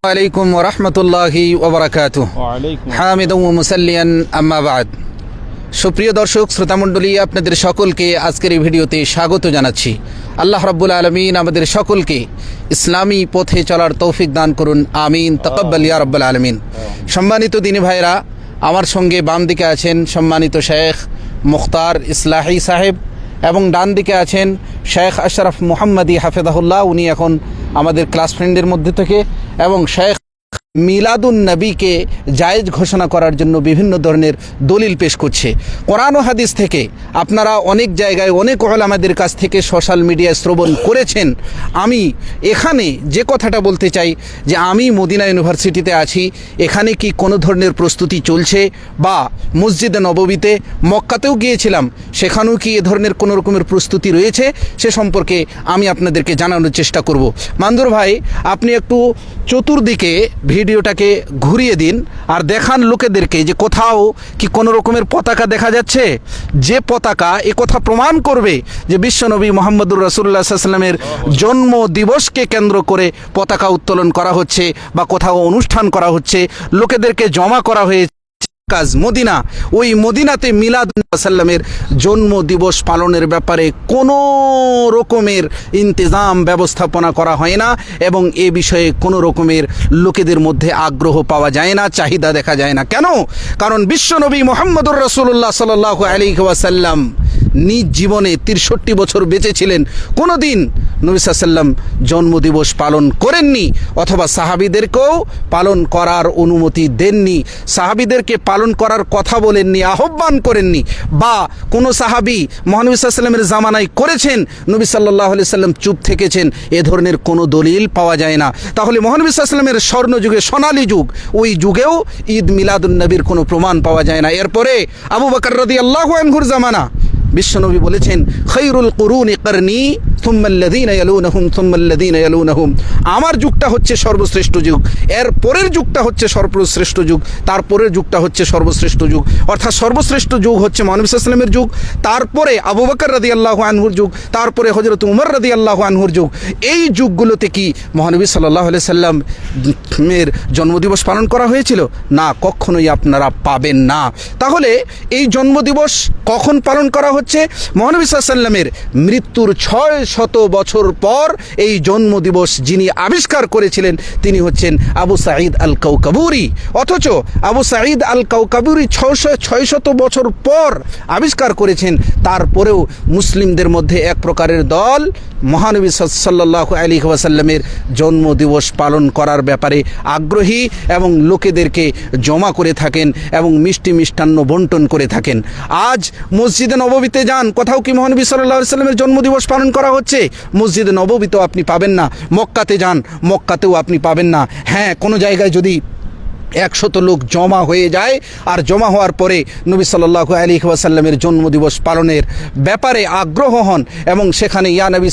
আলাইকুম ওয়া রাহমাতুল্লাহি ওয়া বারাকাতুহু। হামিদান ওয়া মুসাল্লিয়ান আম্মা বা'দ। সুপ্রিয় দর্শক শ্রোতামণ্ডলী, আপনাদের সকলকে আজকের এই ভিডিওতে স্বাগত জানাচ্ছি। আল্লাহ রাব্বুল আলামিন আমাদের সকলকে ইসলামী পথে চলার তৌফিক দান করুন, আমিন। তাকাব্বাল ইয়া রাব্বুল আলামিন। সম্মানিত দিনী ভাইরা, আমার সঙ্গে বাম দিকে আছেন সম্মানিত শেখ মুখতার ইসলাহি সাহেব এবং ডান দিকে আছেন শেখ আশরাফ মুহাম্মদি হাফেজাহুল্লাহ। উনি এখন আমাদের ক্লাস ফ্রেন্ডের মধ্যে থেকে এবং শেখ মিলাদুন নবীকে জায়েজ ঘোষণা করার জন্য বিভিন্ন ধরনের দলিল পেশ করছে কোরআন ও হাদিস থেকে। আপনারা অনেক জায়গায় অনেক ওলামাদের কাছ থেকে সোশ্যাল মিডিয়ায় শ্রবণ করেছেন। আমি এখানে যে কথাটা বলতে চাই যে আমি মদিনা ইউনিভার্সিটিতে আছি, এখানে কি কোনো ধরনের প্রস্তুতি চলছে? বা মসজিদে নববীতে, মক্কাতেও গিয়েছিলাম, সেখানেও কি এ ধরনের কোনো রকমের প্রস্তুতি রয়েছে? সে সম্পর্কে আমি আপনাদেরকে জানানোর চেষ্টা করব। মান্দুর ভাই, আপনি একটু চতুর্দিকে ভিডিওটাকে ঘুরিয়ে দিন আর দেখান লোকেদেরকে যে কোথাও কি কোনো রকমের পতাকা দেখা যাচ্ছে, যে পতাকা এ কথা প্রমাণ করবে যে বিশ্বনবী মুহাম্মদুর রাসূলুল্লাহ সাল্লাল্লাহু আলাইহি ওয়াসাল্লামের জন্ম দিবসকে কেন্দ্র করে পতাকা উত্তোলন করা হচ্ছে বা কোথাও অনুষ্ঠান করা হচ্ছে, লোকেদেরকে জমা করা হয়েছে কাজ মদিনা। ওই মদিনাতে মিলাদুন্নবীর জন্ম দিবস পালনের ব্যাপারে কোনো রকমের ইন্তজাম ব্যবস্থাপনা করা হয় না এবং এ বিষয়ে কোনো রকমের লোকেদের মধ্যে আগ্রহ পাওয়া যায় না, চাহিদা দেখা যায় না। কেন? কারণ বিশ্বনবী মুহাম্মদুর রাসূলুল্লাহ সাল্লাল্লাহু আলাইহি ওয়াসাল্লাম নিজ জীবনে 63 বছর বেঁচে ছিলেন, কোনো দিন নবী সাল্লাল্লাহু আলাইহি ওয়াসাল্লাম জন্মদিবস পালন করেননি, অথবা সাহাবীদেরকেও পালন করার অনুমতি দেননি, সাহাবীদেরকে পালন করার কথা বলেননি, আহ্বান করেননি। বা কোনো সাহাবী মহানবী সাল্লাল্লাহু আলাইহি ওয়াসাল্লামের জামানায় করেছেন, নবী সাল্লাল্লাহু আলাইহি ওয়াসাল্লাম চুপ থেকেছেন, এ ধরনের কোনো দলিল পাওয়া যায় না। তাহলে মহানবী সাল্লাল্লাহু আলাইহি ওয়াসাল্লামের স্বর্ণযুগে, সোনালী যুগ, ওই যুগেও ঈদ মিলাদুন নবীর কোনো প্রমাণ পাওয়া যায় না। এরপরে আবু বকর রাদিয়াল্লাহু আনহুর জামানা, বিশ্বনবী বলেছেন খৈরুল কুরুনি করনি সুম্মাল্লাযীনা ইয়ালুনহুম সুম্মাল্লাযীনা ইয়ালুনহুম, আমার যুগটা হচ্ছে সর্বশ্রেষ্ঠ যুগ, এর পরের যুগটা হচ্ছে সর্বশ্রেষ্ঠ যুগ, তারপরের যুগটা হচ্ছে সর্বশ্রেষ্ঠ যুগ। অর্থাৎ সর্বশ্রেষ্ঠ যুগ হচ্ছে মহানবী সাল্লাল্লাহু আলাইহি ওয়াসাল্লামের যুগ, তারপরে আবু বকর রাদিয়াল্লাহু আনহুর যুগ, তারপরে হযরত উমর রাদিয়াল্লাহু আনহুর যুগ। এই যুগগুলোতে কি মহানবী সাল্লাল্লাহু আলাইহি ওয়াসাল্লামের জন্মদিবস পালন করা হয়েছিল? না, কখনোই আপনারা পাবেন না। তাহলে এই জন্মদিবস কখন পালন করা হচ্ছে? মহানবী সাল্লাল্লাহু আলাইহি ওয়াসাল্লামের মৃত্যুর 600 বছর পর এই জন্মদিবস যিনি আবিষ্কার করেছিলেন তিনি হচ্ছেন আবু সাঈদ আল কাউকাবুরি। অথচ আবু সাঈদ আল কাউকাবুরি 600 বছর পর আবিষ্কার করেছেন, তারপরেও মুসলিমদের মধ্যে এক প্রকারের দল মহানবী সাল্লাল্লাহু আলাইহি ওয়াসাল্লামের জন্মদিবস পালন করার ব্যাপারে আগ্রহী এবং লোকেদেরকে জমা করে থাকেন এবং মিষ্টি মিষ্টান্ন বন্টন করে থাকেন। আজ মসজিদে নববীতে যান, কোথাও কি মহানবী সাল্লাল্লাহু আলাইহি ওয়াসাল্লামের জন্মদিবস পালন করা হচ্ছে? মসজিদে নববীতেও আপনি পাবেন না। মক্কাতে যান, মক্কাতেও আপনি পাবেন না। হ্যাঁ, কোনো জায়গায় যদি 100 লোক জমা হয়ে যায় আর জমা হওয়ার পরে নবী সাল্লাল্লাহু আলাইহি ওয়াসাল্লামের জন্মদিবস পালনের ব্যাপারে আগ্রহ হন এবং সেখানে ইয়া নবী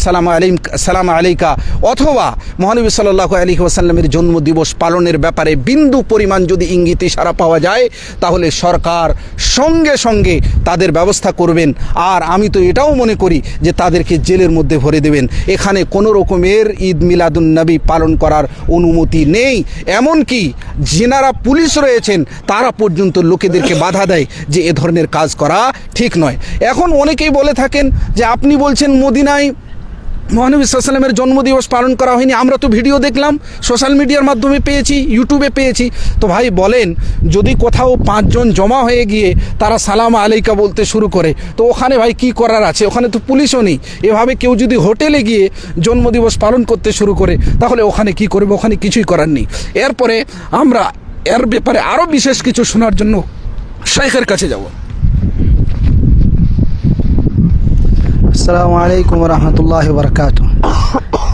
সালাম আলাইকা অথবা মহানবী সাল্লাল্লাহু আলাইহি ওয়াসাল্লামের জন্মদিবস পালনের ব্যাপারে বিন্দু পরিমাণ যদি ইঙ্গিত ইশারা পাওয়া যায়, তাহলে সরকার সঙ্গে সঙ্গে তাদের ব্যবস্থা করবেন। আর আমি তো এটাও মনে করি যে তাদেরকে জেলের মধ্যে ভরে দেবেন। এখানে কোনো রকমের ঈদ মিলাদুন নবী পালন করার অনুমতি নেই। এমনকি যিনারা পুলিশ রয়েছেন তারা পর্যন্ত লোকেদেরকে বাধা দেয় যে এ ধরনের কাজ করা ঠিক নয়। এখন অনেকেই বলে থাকেন যে আপনি বলছেন মদিনায় মহানবী সাল্লাল্লাহু আলাইহি ওয়াসাল্লামের জন্মদিবস পালন করা হয়নি, আমরা তো ভিডিও দেখলাম, সোশ্যাল মিডিয়ার মাধ্যমে পেয়েছি, ইউটিউবে পেয়েছি। তো ভাই বলেন, যদি কোথাও 5 জন জমা হয়ে গিয়ে তারা সালাম আলাইকা বলতে শুরু করে, তো ওখানে ভাই কি করার আছে? ওখানে তো পুলিশও নেই। এভাবে কেউ যদি হোটেলে গিয়ে জন্মদিবস পালন করতে শুরু করে, তাহলে ওখানে কি করবে? ওখানে কিছুই করার নেই। এরপরে আমরা এর ব্যাপারে আরও বিশেষ কিছু শোনার জন্য শাইখের কাছে যাব। अस्सलामु अलैकुम वरहमतुल्लाहि वबरकातुहू।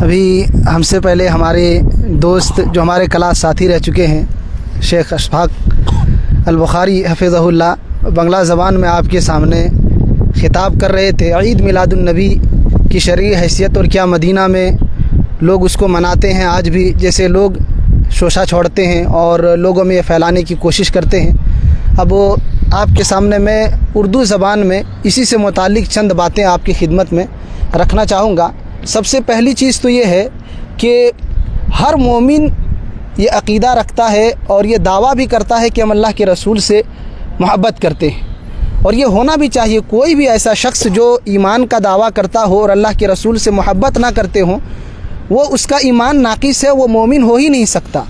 अभी हमसे पहले हमारे दोस्त जो हमारे क्लास साथी रह चुके हैं, शेख अशफाक अल बुखारी हफ़िज़हुल्लाह, बंगला ज़बान में आपके सामने ख़िताब कर रहे थे ईद मिलादुन नबी की शरई हैसियत और क्या मदीना में लोग उसको मनाते हैं। आज भी जैसे लोग शोशा छोड़ते हैं और लोगों में ये फैलाने की कोशिश करते हैं। अब वो आपके सामने मैं उर्दू ज़बान में इसी से मुताल्लिक़ चंद बातें आपकी खिदमत में रखना चाहूँगा। सबसे पहली चीज़ तो ये है कि हर मोमिन ये अक़ीदा रखता है और ये दावा भी करता है कि हम अल्लाह के रसूल से मोहब्बत करते हैं, और ये होना भी चाहिए। कोई भी ऐसा शख्स जो ईमान का दावा करता हो और अल्लाह के रसूल से मोहब्बत ना करते हों, वो उसका ईमान नाक़िस है, वो मोमिन हो ही नहीं सकता।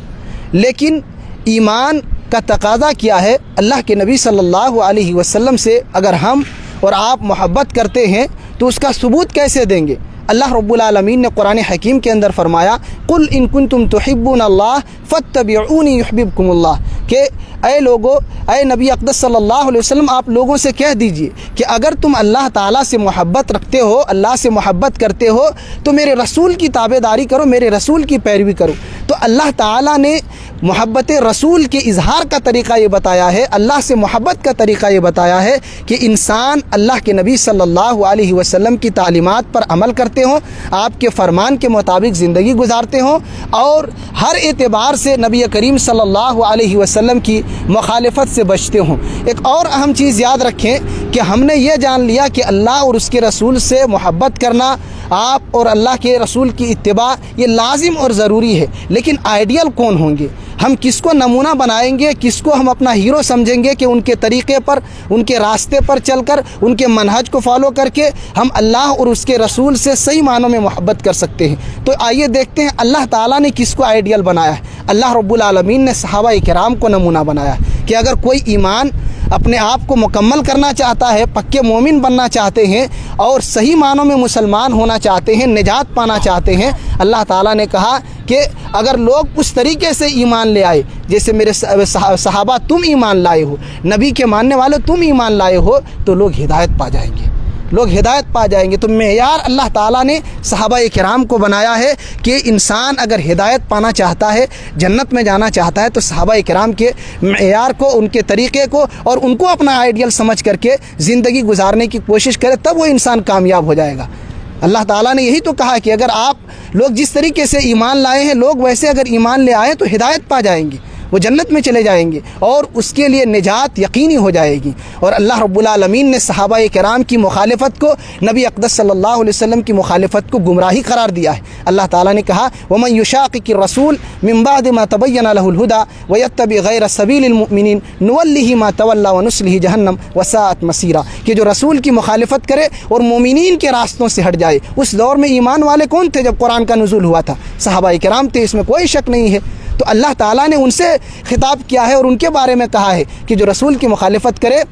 लेकिन ईमान का तकाज़ा क्या है? अल्लाह के नबी सल्लल्लाहु अलैहि वसल्लम से अगर हम और आप मोहब्बत करते हैं तो उसका सबूत कैसे देंगे? अल्लाह रब्बुल आलमीन ने कुरान हकीम के अंदर फरमाया, कुल इन कुंतुम तुहिब्बूनल्लाह फत्तबिऊनी युहब्बिबकुमुल्लाह, कि ऐ लोगो, ऐ नबी अक़दस सल्लल्लाहु अलैहि वसल्लम, आप लोगों से कह दीजिए कि अगर तुम अल्लाह ताला से मोहब्बत रखते हो, अल्लाह से मोहब्बत करते हो, तो मेरे रसूल की ताबेदारी करो, मेरे रसूल की पैरवी करो। तो अल्लाह ताला ने मोहब्बत रसूल के इजहार का तरीक़ा ये बताया है, अल्लाह से मोहब्बत का तरीक़ा ये बताया है कि इंसान अल्लाह के नबी सल्लल्लाहु अलैहि वसल्लम की तालीमात पर अमल करते हों, आपके फरमान के मुताबिक ज़िंदगी गुजारते हों, और हर एतबार से नबी करीम सल्लल्लाहु अलैहि वसल्लम की मुखालिफत से बचते हों। एक और अहम चीज़ याद रखें कि हमने ये जान लिया कि अल्लाह और उसके रसूल से मोहब्बत करना, आप और अल्लाह के रसूल की इत्तिबा, ये लाजिम और ज़रूरी है। लेकिन आइडियल कौन होंगे? हम किसको नमूना बनाएंगे, किसको हम अपना हीरो समझेंगे कि उनके तरीक़े पर, उनके रास्ते पर चलकर, उनके मनहज को फॉलो करके हम अल्लाह और उसके रसूल से सही मानों में मोहब्बत कर सकते हैं? तो आइए देखते हैं अल्लाह ताला ने किसको आइडियल बनाया है। अल्लाह रब्बुल आलमीन ने सहाबा किराम को नमूना बनाया कि अगर कोई ईमान अपने आप को मुकम्मल करना चाहता है, पक्के मोमिन बनना चाहते हैं और सही मानों में मुसलमान होना चाहते हैं, निजात पाना चाहते हैं, अल्लाह ताला ने कहा कि अगर लोग उस तरीके से ईमान ले आए जैसे मेरे सहाबा तुम ईमान लाए हो, नबी के मानने वाले तुम ईमान लाए हो, तो लोग हिदायत पा जाएंगे, लोग हिदायत पा जाएंगे। तो मेयार अल्लाह ताला ने सहाबा किराम को बनाया है कि इंसान अगर हिदायत पाना चाहता है, जन्नत में जाना चाहता है, तो सहाबा किराम के मेयार को, उनके तरीक़े को और उनको अपना आइडियल समझ करके ज़िंदगी गुजारने की कोशिश करे, तब वो इंसान कामयाब हो जाएगा। अल्लाह ताला ने यही तो कहा कि अगर आप लोग जिस तरीके से ईमान लाए हैं, लोग वैसे अगर ईमान ले आए तो हिदायत पा जाएंगे, वो जन्नत में चले जाएंगे और उसके लिए निजात यकीनी हो जाएगी। और अल्लाह रब्बुल आलमीन ने सहाबा किराम की मुखालिफत को, नबी अक़दस सल्लल्लाहु अलैहि वसल्लम की मुखालिफत को गुमराही करार दिया है। अल्लाह ताला ने कहा, वमन युशाक़िक़िर रसूल मिन बअदि मा तबय्यन लहुल हुदा व यत्तबि गैर सबीलिल मुमिनीन नुवल्लिहि मा तवल्ला व नुस्लिहि जहन्नम व साअत मसीरा, कि जो रसूल की मुखालिफत करे और मोमिनीन के रास्तों से हट जाए। उस दौर में ईमान वाले कौन थे जब कुरान का नुज़ूल हुआ था? सहाबा किराम थे, इसमें कोई शक नहीं है। तो अल्लाह ताला ने उनसे खिताब किया है और उनके बारे में कहा है कि जो रसूल की मुखालिफत करे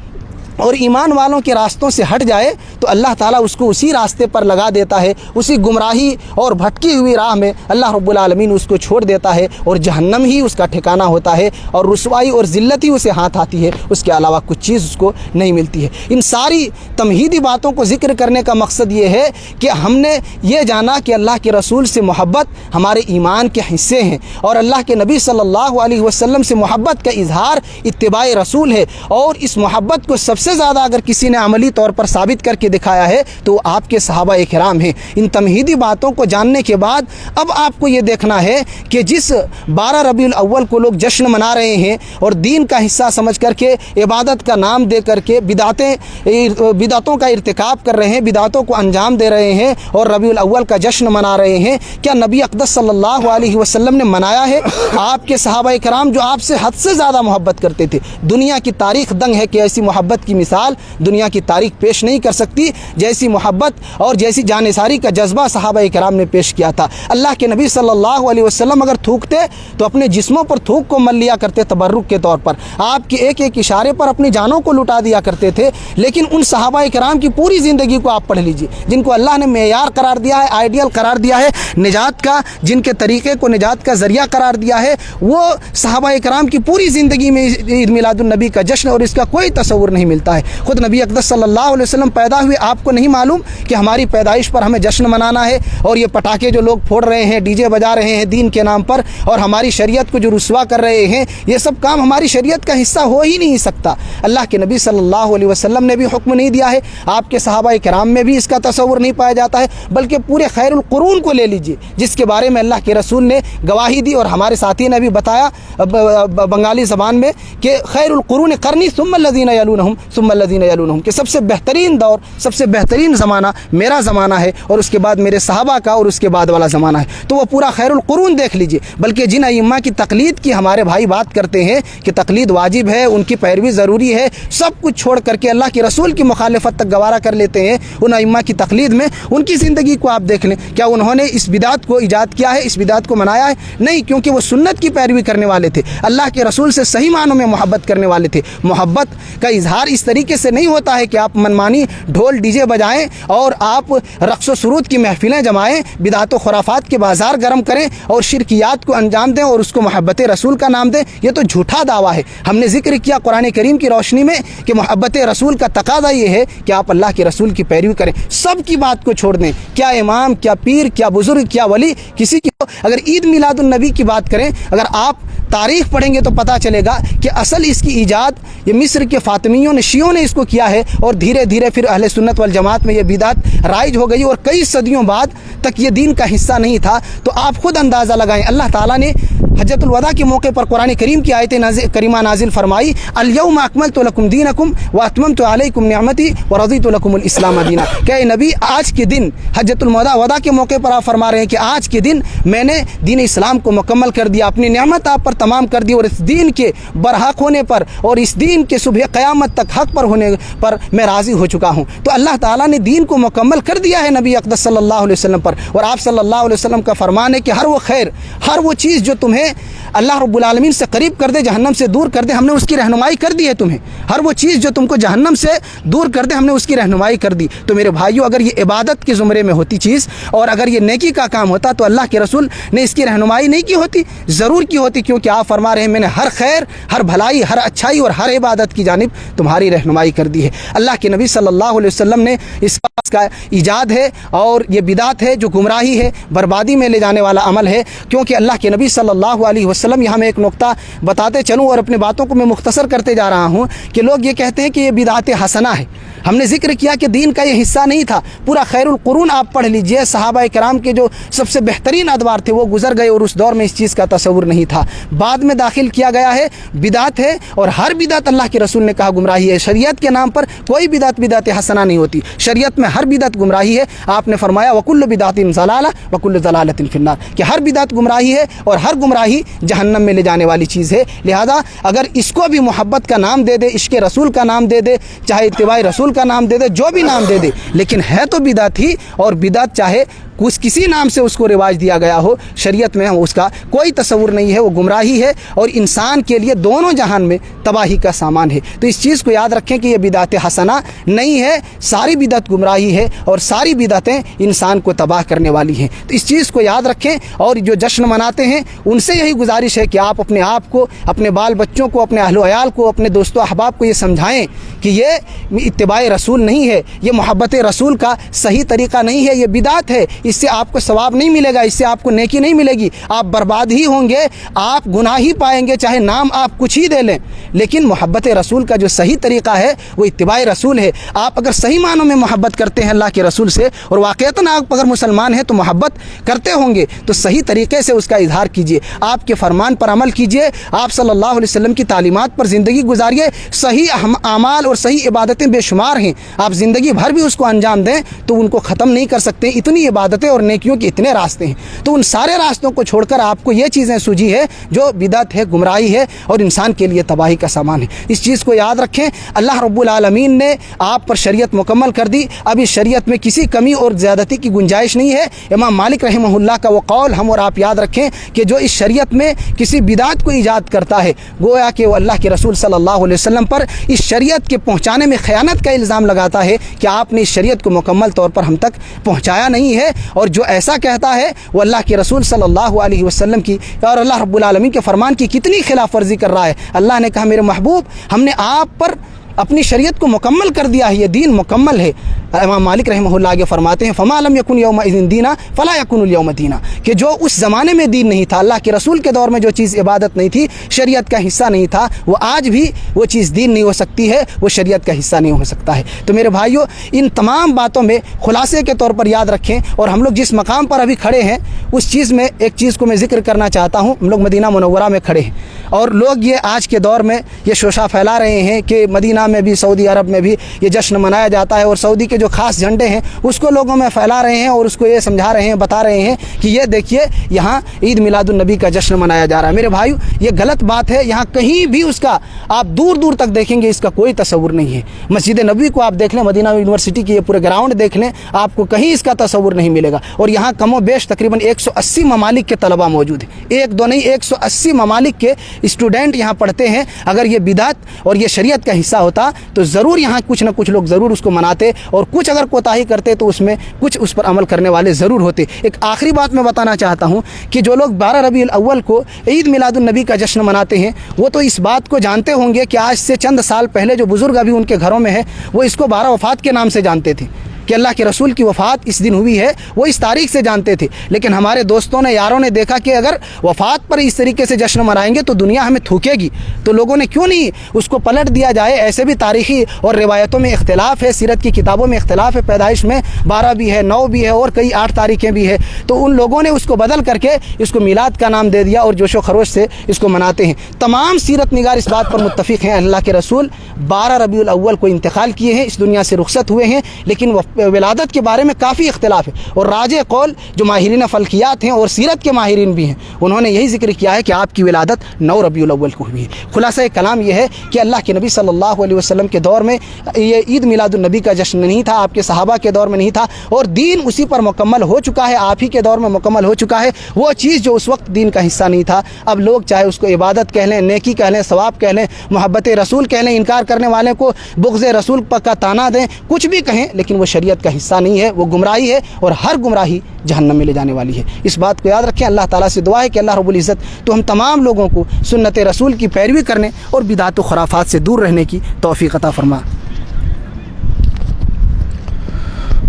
और ईमान वालों के रास्तों से हट जाए तो अल्लाह ताला उसको उसी रास्ते पर लगा देता है, उसी गुमराही और भटकी हुई राह में अल्लाह रब्बुल आलमीन उसको छोड़ देता है और जहन्नम ही उसका ठिकाना होता है और रुसवाई और ज़िल्लत ही उसे हाथ आती है, उसके अलावा कुछ चीज़ उसको नहीं मिलती है। इन सारी तमहीदी बातों को ज़िक्र करने का मकसद ये है कि हमने ये जाना कि अल्लाह के रसूल से मोहब्बत हमारे ईमान के हिस्से हैं और अल्लाह के नबी सल्लल्लाहु अलैहि वसल्लम से मोहब्बत का इजहार इत्तिबाए रसूल है। और इस मोहब्बत को सबसे ज़्यादा अगर किसी ने अमली तौर पर साबित करके दिखाया है तो आपके सहाबा किराम हैं। इन तमहीदी बातों को जानने के बाद अब आपको ये देखना है कि जिस 12 रबीउल अव्वल को लोग जश्न मना रहे हैं और दीन का हिस्सा समझ करके इबादत का नाम दे करके बिदातों का इर्तिकाब कर रहे हैं, बिदातों को अंजाम दे रहे हैं और रबीउल अव्वल का जश्न मना रहे हैं, क्या नबी अक़दस सल्लल्लाहु अलैहि वसल्लम ने मनाया है? आपके सहाबा किराम जो आपसे हद से ज़्यादा मोहब्बत करते थे, दुनिया की तारीख़ दंग है कि ऐसी मोहब्बत की मिसाल दुनिया की तारीख पेश नहीं कर सकती जैसी मोहब्बत और जैसी जानिसारी का जज्बा सहाबा किराम ने पेश किया था। अल्लाह के नबी सल्लल्लाहु अलैहि वसल्लम अगर थूकते तो अपने जिस्मों पर थूक को मल लिया करते तबर्रुक के तौर पर, आपके एक एक इशारे पर अपनी जानों को लुटा दिया करते थे। लेकिन उन सहाबा किराम की पूरी ज़िंदगी को आप पढ़ लीजिए, जिनको अल्लाह ने मेयार करार दिया है, आइडियल करार दिया है निजात का, जिनके तरीक़े को निजात का ज़रिया करार दिया है, वो सहाबा किराम की पूरी ज़िंदगी में ईद मिलादुन नबी का जश्न और इसका कोई तसव्वुर नहीं मिलता है। खुद नबी अक़दस सल्लल्लाहु अलैहि वसल्लम पैदा हुए, आपको नहीं मालूम कि हमारी पैदाइश पर हमें जश्न मनाना है? और ये पटाखे जो लोग फोड़ रहे हैं, डीजे बजा रहे हैं दीन के नाम पर और हमारी शरीयत को जो रुस्वा कर रहे हैं, ये सब काम हमारी शरीयत का हिस्सा हो ही नहीं सकता। अल्लाह के नबी सल्लल्लाहु अलैहि वसल्लम ने भी हुक्म नहीं दिया है, आपके सहाबा किराम में भी इसका तसव्वुर नहीं पाया जाता है, बल्कि पूरे खैरुल कुरून को ले लीजिए जिसके बारे में अल्लाह के रसूल ने गवाही दी और हमारे साथी ने भी बताया बंगाली ज़बान में कि खैरुल कुरून करनी सुम्मा लज़ीना यलूनहुम, सुम्मल्लज़ीना यलूनहुम, कि सबसे बेहतरीन दौर, सबसे बेहतरीन ज़माना मेरा ज़माना है और उसके बाद मेरे सहाबा का और उसके बाद वाला ज़माना है। तो वो पूरा खैरुल कुरून देख लीजिए। बल्कि जिन अइम्मा की तकलीद की हमारे भाई बात करते हैं कि तकलीद वाजिब है, उनकी पैरवी ज़रूरी है, सब कुछ छोड़ करके अल्लाह के रसूल की मुखालफत तक गवारा कर लेते हैं उन अइम्मा की तकलीद में, उनकी ज़िंदगी को आप देख लें। क्या उन्होंने इस बिदात को ईजाद किया है, इस बिदात को मनाया है? नहीं, क्योंकि वो सुन्नत की पैरवी करने वाले थे, अल्लाह के रसूल से सही मानों में मोहब्बत करने वाले थे। मोहब्बत का इजहार इस तरीके से नहीं होता है कि आप मनमानी ढोल डीजे बजाएं और आप रक्स व सुरूद की महफिलें जमाएं, बिदात व खुराफात के बाजार गर्म करें और शिरकियात को अंजाम दें और उसको मोहब्बत रसूल का नाम दें। ये तो झूठा दावा है। हमने जिक्र किया कुरान करीम की रोशनी में कि मोहब्बत रसूल का तकाज़ा ये है कि आप अल्लाह के रसूल की पैरवी करें, सब की बात को छोड़ दें। क्या इमाम, क्या पीर, क्या बुजुर्ग, क्या वली, किसी की अगर ईद मिलादुन नबी की बात करें, अगर आप तारीख़ पढ़ेंगे तो पता चलेगा कि असल इसकी ईजाद ये मिस्र के फातिमियों ने, शियों ने इसको किया है और धीरे धीरे फिर अहले सुन्नत वल जमात में ये बिदात राइज हो गई और कई सदियों बाद तक ये दीन का हिस्सा नहीं था। तो आप खुद अंदाज़ा लगाएं, अल्लाह ताला ने हज्जतुल वदा के मौके पर कुरान करीम की आयत करीमा नाजिल फरमाई, अल-यौमा अकमलतु लकुम दीनकुम व अतममतु अलैकुम निअमती व रज़ीतु लकुमुल इस्लाम दीना। क्या नबी आज के दिन हज्जतुल वदा के मौके पर आप फरमा रहे हैं कि आज के दिन मैंने दीन इस्लाम को मुकम्मल कर दिया, अपनी नेमत आप पर तमाम कर दी और इस दीन के बरहक होने पर और इस दीन के सुबह क़यामत तक हक पर होने पर मैं राज़ी हो चुका हूँ। तो अल्लाह ताला ने दीन को मुकम्मल कर दिया है नबी अक़दस सल्लल्लाहु अलैहि वसल्लम पर। और आप सल्लल्लाहु अलैहि वसल्लम का फरमान है कि हर वो खैर, हर वो चीज़ जो तुम्हें अल्लाह रब्बुल आलमीन से करीब कर दे, जहन्नम से दूर कर दे, हमने उसकी रहनुमाई कर दी है तुम्हें। हर वो चीज़ जो तुमको जहन्नम से दूर कर दे, हमने उसकी रहनुमाई कर दी। तो मेरे भाइयों, अगर ये इबादत के ज़ुमरे में होती चीज़ और अगर ये नेकी का काम होता तो अल्लाह के रसूल ने इसकी रहनुमाई नहीं की होती? ज़रूर की होती, क्योंकि आप फरमा रहे हैं मैंने हर खैर, हर भलाई, हर अच्छाई और हर इबादत की जानिब तुम्हारी रहनुमाई कर दी है। अल्लाह के नबी सल्लल्लाहु अलैहि वसल्लम ने इसका ईजाद है और ये बिदात है जो गुमराही है, बर्बादी में ले जाने वाला अमल है। क्योंकि अल्लाह के नबी सल्लल्लाहु अलैहि वसल्लम, यहाँ मैं एक नुक्ता बताते चलूँ और अपनी बातों को मैं मुख्तसर करते जा रहा हूँ कि लोग ये कहते हैं कि ये बिदात हसना है। हमने जिक्र किया कि दीन का ये हिस्सा नहीं था। पूरा खैरुल कुरून आप पढ़ लीजिए, सहाबा कराम के जो सबसे बेहतरीन अदवार थे वो गुजर गए और उस दौर में इस चीज़ का तसव्वुर नहीं था। बाद में दाखिल किया गया है, बिदात है और हर बिदात अल्लाह के रसूल ने कहा गुमराही है। शरीयत के नाम पर कोई बिदात हसना नहीं होती। शरीयत में हर बिदात गुमराही है। आपने फरमाया वकुल्लु बिदातिन ज़लाला वकुल्लु ज़लालतिन फिन्नार, कि हर बिदात गुमराही है और हर गुमराही जहन्नम में ले जाने वाली चीज़ है। लिहाजा अगर इसको भी मोहब्बत का नाम दे दे, इश्क़ रसूल का नाम दे दे, चाहे इत्तिबाए रसूल का नाम दे दे, जो भी नाम दे दे, लेकिन है तो बिदात ही। और बिदात चाहे किसी नाम से उसको रिवाज दिया गया हो, शरीयत में उसका कोई तसव्वुर नहीं है, वो गुमराही है और इंसान के लिए दोनों जहान में तबाही का सामान है। तो इस चीज़ को याद रखें कि ये बिदात हसना नहीं है, सारी बिदात गुमराही है और सारी बिदातें इंसान को तबाह करने वाली हैं। तो इस चीज़ को याद रखें। और जो जश्न मनाते हैं उनसे यही गुजारिश है कि आप अपने आप को, अपने बाल बच्चों को, अपने अहलो अयाल को, अपने दोस्तों अहबाब को ये समझाएं कि ये इत्तिबाए रसूल नहीं है, ये मोहब्बत रसूल का सही तरीक़ा नहीं है, ये बिदात है। इससे आपको सवाब नहीं मिलेगा, इससे आपको नेकी नहीं मिलेगी, आप बर्बाद ही होंगे, आप गुनाह ही पाएंगे, चाहे नाम आप कुछ ही दे लें। लेकिन मोहब्बत रसूल का जो सही तरीक़ा है वो इत्तिबाए रसूल है। आप अगर सही मानों में मोहब्बत करते हैं अल्लाह के रसूल से और वाक़ईतन आप अगर मुसलमान हैं तो मोहब्बत करते होंगे, तो सही तरीके से उसका इजहार कीजिए, आपके फरमान पर अमल कीजिए, आप सल्लल्लाहु अलैहि वसल्लम की तालीमात पर ज़िंदगी गुजारिए। सही अमाल और सही इबादतें बेशुमार हैं, आप ज़िंदगी भर भी उसको अंजाम दें तो उनको ख़त्म नहीं कर सकते। इतनी इबादतें और नेकियों के इतने रास्ते हैं। तो उन सारे रास्तों को छोड़कर आपको ये चीज़ें सूझी है जो बिदअत है, गुमराही है और इंसान के लिए तबाही का सामान है। इस चीज़ को याद रखें। अल्लाह रब्बुल आलमीन ने आप पर शरीयत मुकम्मल कर दी। अब इस शरीयत में किसी कमी और ज़्यादती की गुंजाइश नहीं है। इमाम मालिक रहमहुल्लाह का वो कौल हम और आप याद रखें कि जो इस शरीयत में किसी बिदअत को ईजाद करता है, गोया कि वो अल्लाह के रसूल सल्लल्लाहु अलैहि वसल्लम पर इस शरीयत के पहुँचाने में ख़यानत का इल्ज़ाम लगाता है कि आपने इस शरीयत को मुकम्मल तौर पर हम तक पहुँचाया नहीं है। और जो ऐसा कहता है वो अल्लाह के रसूल सल्लल्लाहु अलैहि वसल्लम की और अल्लाह रब्बुल आलमीन के फरमान की कितनी खिलाफ वर्जी कर रहा है। अल्लाह ने कहा मेरे महबूब हमने आप पर अपनी शरीयत को मुकम्मल कर दिया है, ये दीन मुकम्मल है। इमाम मालिक रहमहुल्लाह आगे फरमाते हैं फमा लम यकुन यौम इज़िन दीना फला यकुनुल यौम दीना, कि जो उस ज़माने में दीन नहीं था, अल्लाह के रसूल के दौर में जो चीज़ इबादत नहीं थी, शरीयत का हिस्सा नहीं था, वो आज भी वो चीज़ दीन नहीं हो सकती है, वो शरीयत का हिस्सा नहीं हो सकता है। तो मेरे भाइयों, इन तमाम बातों में खुलासे के तौर पर याद रखें। और हम लोग जिस मकाम पर अभी खड़े हैं उस चीज़ में एक चीज़ को मैं ज़िक्र करना चाहता हूँ। हम लोग मदीना मुनव्वरा में खड़े हैं और लोग ये आज के दौर में ये शोशा फैला रहे हैं कि मदीना में भी, सऊदी अरब में भी ये जश्न मनाया जाता है और सऊदी के जो ख़ास झंडे हैं उसको लोगों में फैला रहे हैं और उसको ये समझा रहे हैं, बता रहे हैं कि ये देखिए यहाँ ईद मिलादुन नबी का जश्न मनाया जा रहा है। मेरे भाइयों, ये गलत बात है। यहाँ कहीं भी उसका आप दूर दूर तक देखेंगे इसका कोई तस्वुर नहीं है। मस्जिद नबी को आप देख लें, मदीना यूनिवर्सिटी की ये पूरे ग्राउंड देख लें, आपको कहीं इसका तस्वुर नहीं मिलेगा। और यहाँ कमो बेश तकरीबन 180 ममालिक के तलबा मौजूद हैं, एक दो नहीं 180 ममालिक के स्टूडेंट यहाँ पढ़ते हैं। अगर ये बिदात और ये शरीयत का हिस्सा होता तो ज़रूर यहाँ कुछ ना कुछ लोग ज़रूर उसको मनाते और कुछ अगर कोताही करते तो उसमें कुछ उस पर अमल करने वाले ज़रूर होते। एक आखिरी बात मैं बताना चाहता हूँ कि जो लोग 12 रबीउल अव्वल को ईद मिलादुन नबी का जश्न मनाते हैं वो तो इस बात को जानते होंगे कि आज से चंद साल पहले जो बुज़ुर्ग अभी उनके घरों में है वो इसको 12 वफ़ात के नाम से जानते थे कि अल्लाह के रसूल की वफ़ात इस दिन हुई है, वो इस तारीख से जानते थे। लेकिन हमारे दोस्तों ने, यारों ने देखा कि अगर वफ़ात पर इस तरीके से जश्न मनाएंगे तो दुनिया हमें थूकेगी, तो लोगों ने क्यों नहीं उसको पलट दिया जाए। ऐसे भी तारीख़ी और रिवायतों में इख्तिलाफ़ है, सीरत की किताबों में इख्तिलाफ़ है, पैदाइश में 12 भी है, 9 भी है और कई 8 तारीखें भी है। तो उन लोगों ने उसको बदल करके इसको मिलाद का नाम दे दिया और जोशो खरोश से इसको मनाते हैं। तमाम सीरत निगार इस बात पर मुत्तफ़िक़ हैं, अल्लाह के रसूल 12 रबीउल अव्वल को इंतकाल किए हैं, इस दुनिया से रुखसत हुए हैं। लेकिन विलादत के बारे में काफ़ी इख्तिलाफ है और राजे कौल जो माहिरीन फ़ल्कियात हैं और सीरत के माहिरीन भी हैं, उन्होंने यही जिक्र किया है कि आपकी विलादत 9 रबीउल अव्वल को हुई है। खुलासा कलाम यह है कि अल्लाह के नबी सल्लल्लाहु अलैहि वसल्लम के दौर में ये ईद मिलादुन नबी का जश्न नहीं था, आपके सहाबा के दौर में नहीं था और दीन उसी पर मुकम्मल हो चुका है, आप ही के दौर में मुकम्मल हो चुका है। वो चीज़ जो उस वक्त दीन का हिस्सा नहीं था, अब लोग चाहे उसको इबादत कह लें, नेकी कह लें, सवाब कह लें, मोहब्बत रसूल कह लें, इनकार करने वाले को बुग़्ज़ रसूल का ताना दें, कुछ भी कहें, लेकिन वो शरीयत का हिस्सा नहीं है, वो गुमराही है और हर गुमराही जहन्नम में ले जाने वाली है। इस बात को याद रखें। अल्लाह ताला से दुआ है कि अल्लाह रब्बुल इज़्ज़त तो हम तमाम लोगों को सुन्नत रसूल की पैरवी करने और बिदात व खुराफात से दूर रहने की तौफ़ीक़ अता फरमा।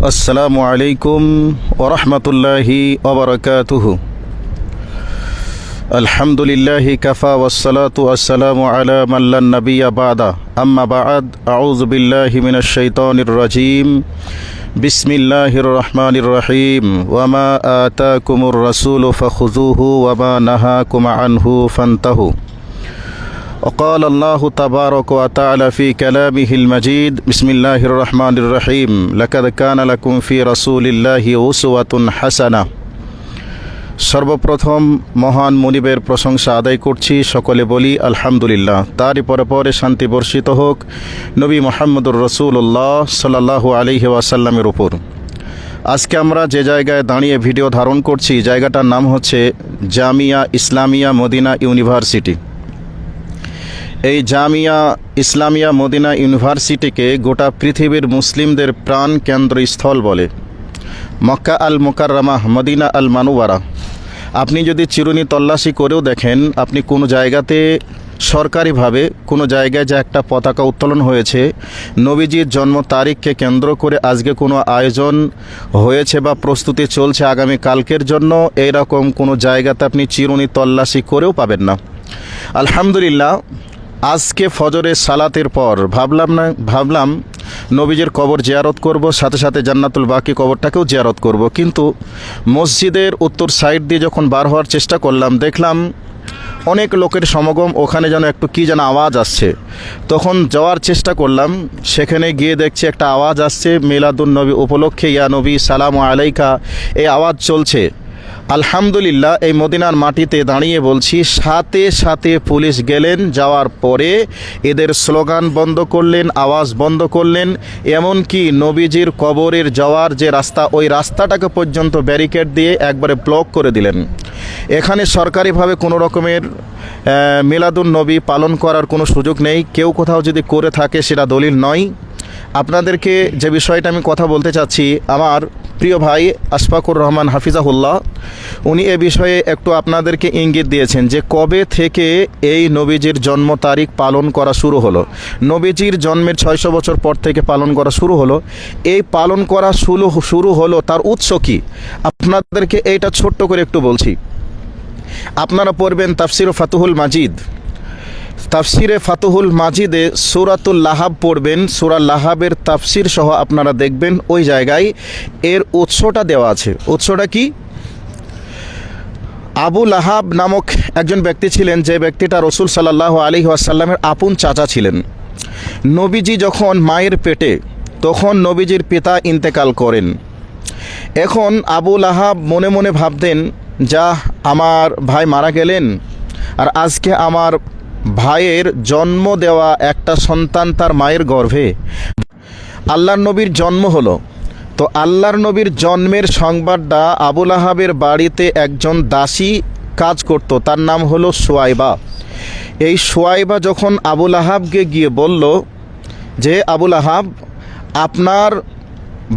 अस्सलामु अलैकुम व रहमतुल्लाहि व बरकातुहू। अल्हम्दुलिल्लाहि कफ़ा वस्सलातु वस्सलामु अला मन ला नबिय्य बअदा अम्मा बअद अऊज़ु बिल्लाहि मिनश शैतानिर रजीम बिस्मिल्लाहिर रहमानिर रहीम वमा आताकुमुर रसूलु फखुज़ूहु वमा नहाकुम अन्हु फंतहू। वक़ाल अल्लाहु तबारक व तआला फ़ी कलामिहिल मजीद बिस्मिल्लाहिर रहमानिर रहीम लक़द काना लकुम फ़ी रसूलिल्लाहि उस्वतुन हसना। सर्वप्रथम महान मुनिबेर प्रशंसा आदाय करছি, সকলে বলি আলহামদুলিল্লাহ। তারই পরে পরে শান্তি বর্ষিত হোক নবী মুহাম্মদুর রাসূলুল্লাহ সাল্লাল্লাহু আলাইহি ওয়াসাল্লামের উপর। আজকে আমরা যে জায়গায় দাঁড়িয়ে ভিডিও ধারণ করছি জায়গাটার নাম হচ্ছে জামিয়া ইসলামিয়া মদিনা ইউনিভার্সিটি। এই জামিয়া ইসলামিয়া মদিনা ইউনিভার্সিটিকে গোটা পৃথিবীর মুসলিমদের প্রাণ কেন্দ্রস্থল বলে। মক্কা আল মুকাররমাহ, মদিনা আল মানুওয়ারা। আপনি যদি চিরুনি তল্লাশি করেও দেখেন, আপনি কোনো জায়গাতে সরকারিভাবে কোনো জায়গায় যে একটা পতাকা উত্তোলন হয়েছে, নবীজির জন্ম তারিখকে কেন্দ্র করে আজকে কোনো আয়োজন হয়েছে বা প্রস্তুতি চলছে আগামী কালকের জন্য, এইরকম কোনো জায়গাতে আপনি চিরুনি তল্লাশি করেও পাবেন না। আলহামদুলিল্লাহ, আজকে ফজরের সালাতের পর ভাবলাম নবীজির কবর জিয়ারত করব, সাথে সাথে জান্নাতুল বাকি কবরটাকেও জিয়ারত করব। কিন্তু মসজিদের উত্তর সাইড দিয়ে যখন বার হওয়ার চেষ্টা করলাম, দেখলাম অনেক লোকের সমাগম, ওখানে যেন একটু কী যেন আওয়াজ আসছে। তখন যাওয়ার চেষ্টা করলাম, সেখানে গিয়ে দেখছি একটা আওয়াজ আসছে মিলাদুন নবী উপলক্ষে, ইয়া নবী সালামু আলাইকা, এই আওয়াজ চলছে। আলহামদুলিল্লাহ, এই মদিনার মাটিতে দাঁড়িয়ে বলছি, সাথে সাথে পুলিশ গেলেন, যাওয়ার পরে এদের স্লোগান বন্ধ করলেন, আওয়াজ বন্ধ করলেন, এমনকি নবীজির কবরের যাওয়ার যে রাস্তা, ওই রাস্তাটাকে পর্যন্ত ব্যারিকেড দিয়ে একবারে ব্লক করে দিলেন। এখানে সরকারিভাবে কোনো রকমের মিলাদুন নবী পালন করার কোনো সুযোগ নেই। কেউ কোথাও যদি করে থাকে সেটা দলিল নয়। আপনাদেরকে যে বিষয়টা আমি কথা বলতে চাচ্ছি, আমার প্রিয় ভাই আশফাকুর রহমান হাফিজাহুল্লাহ উনি এ বিষয়ে একটু আপনাদেরকে ইঙ্গিত দিয়েছেন যে কবে থেকে এই নবীজির জন্ম তারিখ পালন করা শুরু হলো। নবীজির জন্মের 600 বছর পর থেকে পালন করা শুরু হলো। এই পালন করা শুরু হলো তার উৎস কী, আপনাদেরকে এইটা ছোট্ট করে একটু বলছি। আপনারা পড়বেন তাফসির ফাতুহুল মাজিদ, তাফসিরে ফাতুহুল মাজিদে সূরাতুল লাহাব পড়বেন, সূরা লাহাবের তাফসির সহ আপনারা দেখবেন ওই জায়গায় এর উৎসটা দেওয়া আছে। উৎসটা কি? আবু লাহাব নামক একজন ব্যক্তি ছিলেন, যে ব্যক্তিটা রসুল সাল্লাল্লাহু আলাইহি ওয়াসাল্লামের আপন চাচা ছিলেন। নবীজি যখন মায়ের পেটে, তখন নবীজির পিতা ইন্তেকাল করেন। এখন আবু লাহাব মনে মনে ভাবতেন, যা আমার ভাই মারা গেলেন, আর আজকে আমার ভাইয়ের জন্ম দেওয়া একটা সন্তান তার মায়ের গর্ভে, আল্লাহর নবীর জন্ম হলো। তো আল্লাহর নবীর জন্মের সংবাদটা আবু লাহাবের বাড়িতে একজন দাসী কাজ করত, তার নাম হলো সোয়াইবা। এই সোয়াইবা যখন আবু লাহাবকে গিয়ে বলল যে, আবু লাহাব, আপনার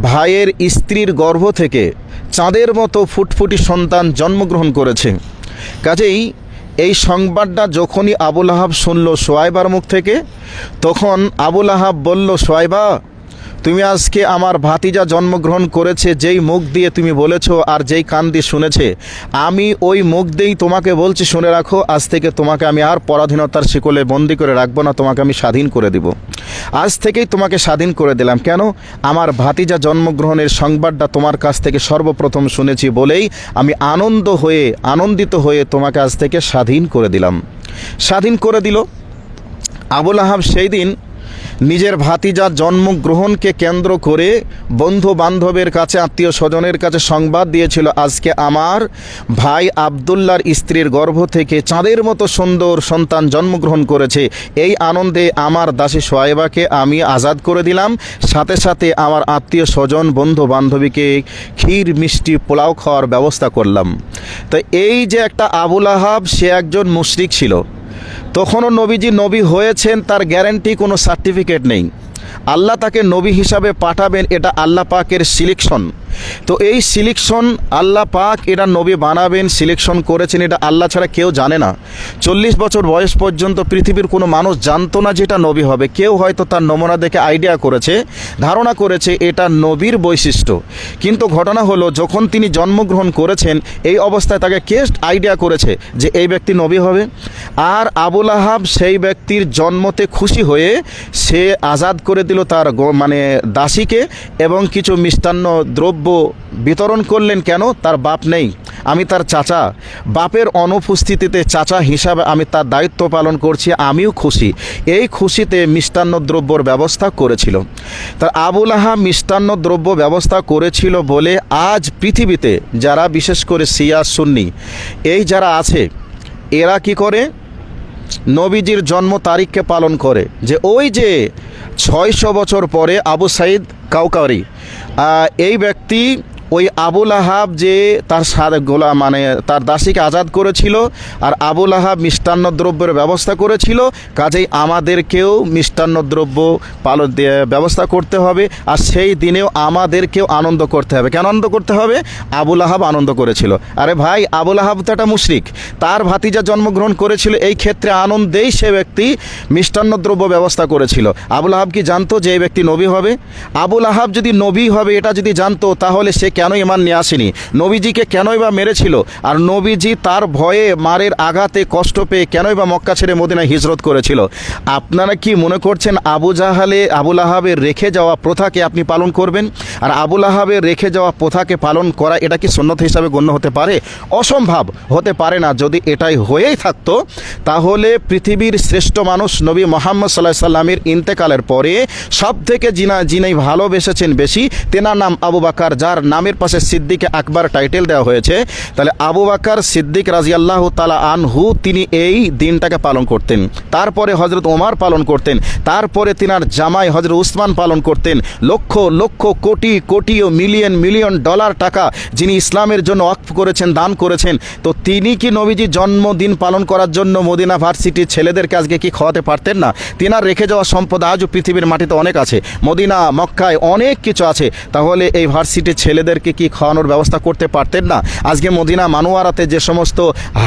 ভাইয়ের স্ত্রীর গর্ভ থেকে চাঁদের মতো ফুটফুটি সন্তান জন্মগ্রহণ করেছে। কাজেই এই সংবাদটা যখনই আবু লাহাব শুনল সোয়াইবার মুখ থেকে, তখন আবু লাহাব বলল, সোয়াইবা, তুমি আজকে আমার ভাতিজা জন্মগ্রহণ করেছে যেই মুখ দিয়ে তুমি বলেছ আর যেই কান দিয়ে শুনেছে, আমি ওই মুখ দিয়েই তোমাকে বলছি, শুনে রাখো, আজ থেকে তোমাকে আমি আর পরাধীনতার শিকলে বন্দি করে রাখবো না, তোমাকে আমি স্বাধীন করে দিব। আজ থেকেই তোমাকে স্বাধীন করে দিলাম। কেন? আমার ভাতিজা জন্মগ্রহণের সংবাদটা তোমার কাছ থেকে সর্বপ্রথম শুনেছি বলেই আমি আনন্দিত হয়ে তোমাকে আজ থেকে স্বাধীন করে দিলাম। স্বাধীন করে দিল। আবু লাহাব সেই দিন নিজের ভাতিজা জন্মগ্রহণকে কেন্দ্র করে বন্ধু বান্ধবের কাছে, আত্মীয় স্বজনের কাছে সংবাদ দিয়েছিল, আজকে আমার ভাই আবদুল্লাহর স্ত্রীর গর্ভ থেকে চাঁদের মতো সুন্দর সন্তান জন্মগ্রহণ করেছে। এই আনন্দে আমার দাসী সোয়াইবাকে আমি আজাদ করে দিলাম, সাথে সাথে আমার আত্মীয় স্বজন বন্ধু বান্ধবীকে ক্ষীর মিষ্টি পোলাও খাওয়ার ব্যবস্থা করলাম। তো এই যে একটা আবু লাহাব, সে একজন মুশরিক ছিল। তখনও নবীজি নবী হয়েছেন, তার গ্যারান্টি কোনো সার্টিফিকেট নেই। আল্লাহ তাকে নবী হিসাবে পাঠাবেন, এটা আল্লাহ পাকের সিলেকশন। তো এই সিলেকশন আল্লাহ পাক এটা নবী বানাবেন, সিলেকশন করেছেন, এটা আল্লাহ ছাড়া কেউ জানে না। 40 বছর বয়স পর্যন্ত পৃথিবীর কোনো মানুষ জানতো না যেটা নবী হবে। কেউ হয়তো তার নমুনা দেখে আইডিয়া করেছে, ধারণা করেছে এটা নবীর বৈশিষ্ট্য। কিন্তু ঘটনা হলো, যখন তিনি জন্মগ্রহণ করেছেন, এই অবস্থায় তাকে কে আইডিয়া করেছে যে এই ব্যক্তি নবী হবে? আর আবু লাহাব সেই ব্যক্তির জন্মতে খুশি হয়ে সে আজাদ করে দিল তার দাসীকে, এবং কিছু মিষ্টান্ন দ্রব্য বিতরণ করলেন। কেন? তার বাপ নেই, আমি তার চাচা, বাপের অনুপস্থিতিতে চাচা হিসাবে আমি তার দায়িত্ব পালন করছি, আমিও খুশি। এই খুশিতে মিষ্টান্ন দ্রব্যর ব্যবস্থা করেছিল। তার আবু লাহাব মিষ্টান্ন দ্রব্য ব্যবস্থা করেছিল বলে আজ পৃথিবীতে যারা, বিশেষ করে শিয়া সুন্নি এই যারা আছে, এরা কি করে? নবীজির জন্ম তারিখকে পালন করে, যে ওই যে 600 বছর পরে আবু সাইদ কাউকারি, এই ব্যক্তি ওই আবু লাহাব যে তার দাসীকে আজাদ করেছিল, আর আবু লাহাব মিষ্টান্ন দ্রব্যের ব্যবস্থা করেছিল, কাজেই আমাদেরকেও মিষ্টান্ন দ্রব্য ব্যবস্থা করতে হবে। আর সেই দিনেও আমাদেরকেও আনন্দ করতে হবে। কেন আনন্দ করতে হবে? আবু লাহাব আনন্দ করেছিল। আরে ভাই, আবু লাহাব তো একটা মুশরিক, তার ভাতিজা জন্মগ্রহণ করেছিল, এই ক্ষেত্রে আনন্দেই সে ব্যক্তি মিষ্টান্ন দ্রব্য ব্যবস্থা করেছিল। আবু লাহাব কি জানতো যে এই ব্যক্তি নবী হবে? আবু লাহাব যদি নবী হবে এটা যদি জানতো, তাহলে সে কেন ইমান নিয়ে আসেনি? নবীজিকে কেনই বা মেরেছিল? আর নবীজি তার ভয়ে, মারের আঘাতে কষ্ট পেয়ে কেনই বা মক্কা ছেড়ে মদিনায় হিজরত করেছিল? আপনারা কি মনে করছেন আবু লাহাবের রেখে যাওয়া প্রথাকে আপনি পালন করবেন? আর আবু লাহাবের রেখে যাওয়া প্রথাকে পালন করা, এটা কি সুন্নত হিসাবে গণ্য হতে পারে? অসম্ভব, হতে পারে না। যদি এটাই হয়েই থাকতো, তাহলে পৃথিবীর শ্রেষ্ঠ মানুষ নবী মুহাম্মদ সাল্লাল্লাহু আলাইহি সাল্লামের ইন্তেকালের পরে সব থেকে যিনি ভালোবেসেছেন বেশি, তেনার নাম আবু বকর, যার নামের পাশে সিদ্দিকে আকবর টাইটেল দেওয়া হয়েছে। তাহলে আবু বকর সিদ্দিক রাদিয়াল্লাহু তাআলা আনহু তিনি এই দিনটাকে পালন করতেন। তারপরে হযরত ওমর পালন করতেন। তারপরে তিনার জামাই হযরত উসমান পালন করতেন। লক্ষ লক্ষ কোটি কোটি ও মিলিয়ন মিলিয়ন ডলার টাকা যিনি ইসলামের জন্য ওয়াকফ করেছেন, দান করেছেন। তো তিনি কি নবীজি জন্মদিন পালন করার জন্য মদিনা ভার্সিটির ছেলেদেরকে আজকে কি খাওয়াতে পারতেন না? তিনার রেখে যাওয়া সম্পদ আজও পৃথিবীর মাটিতে অনেক আছে, মদিনা মক্কায় অনেক কিছু আছে। তাহলে এই ভার্সিটির ছেলেদেরকে কি খাওয়ানোর ব্যবস্থা করতে পারতেন না? আজকে মদিনা মানুয়ারাতে যে সমস্ত